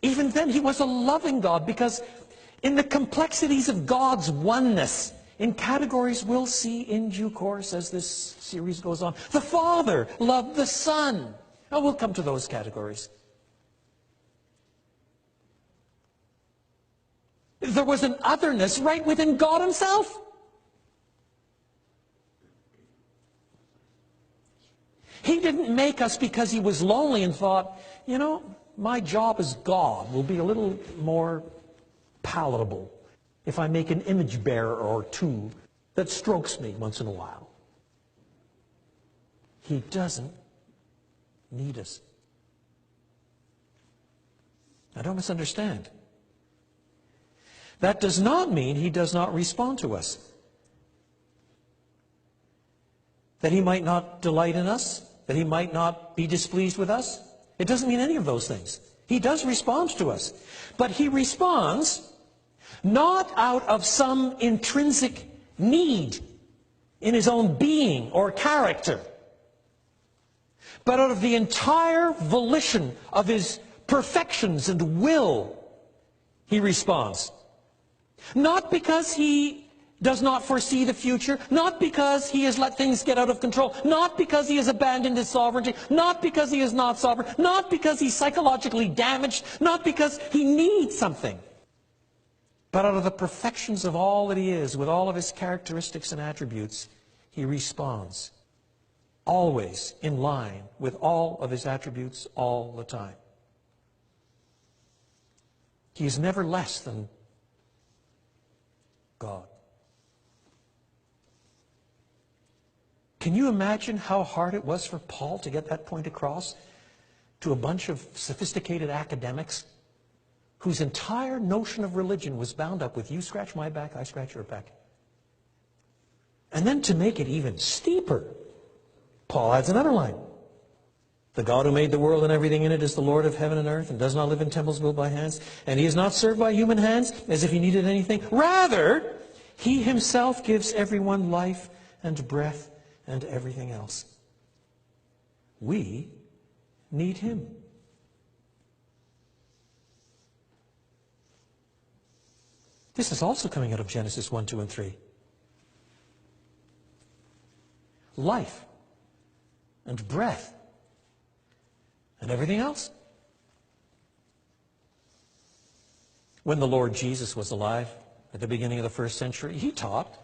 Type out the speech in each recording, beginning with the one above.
Even then, he was a loving God, because in the complexities of God's oneness, in categories we'll see in due course as this series goes on, the Father loved the Son. Now, we'll come to those categories. There was an otherness right within God himself. He didn't make us because he was lonely and thought, you know, my job as God will be a little more palatable if I make an image bearer or two that strokes me once in a while. He doesn't need us. Now, don't misunderstand. That does not mean he does not respond to us. That he might not delight in us, that he might not be displeased with us. It doesn't mean any of those things. He does respond to us. But he responds not out of some intrinsic need in his own being or character, but out of the entire volition of his perfections and will, he responds. Not because he does not foresee the future, not because he has let things get out of control, not because he has abandoned his sovereignty, not because he is not sovereign, not because he's psychologically damaged, not because he needs something, but out of the perfections of all that he is, with all of his characteristics and attributes, he responds, always in line with all of his attributes all the time. He is never less than God. Can you imagine how hard it was for Paul to get that point across to a bunch of sophisticated academics whose entire notion of religion was bound up with you scratch my back, I scratch your back? And then to make it even steeper, Paul adds another line. The God who made the world and everything in it is the Lord of heaven and earth and does not live in temples built by hands, and he is not served by human hands as if he needed anything. Rather, he himself gives everyone life and breath and everything else. We need him. This is also coming out of Genesis 1, 2, and 3. Life and breath and everything else. When the Lord Jesus was alive at the beginning of the first century, he taught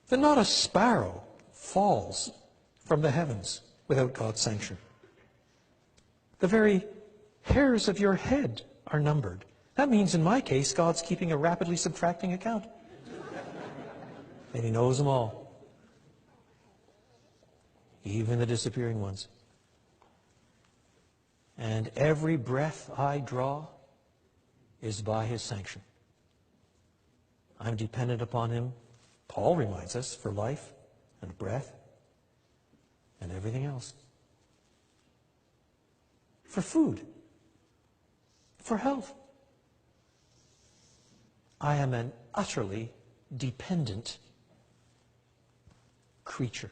that not a sparrow falls from the heavens without God's sanction. The very hairs of your head are numbered. That means, in my case, God's keeping a rapidly subtracting account. And he knows them all. Even the disappearing ones. And every breath I draw is by his sanction. I'm dependent upon him, Paul reminds us, for life and breath and everything else. For food. For health. I am an utterly dependent creature.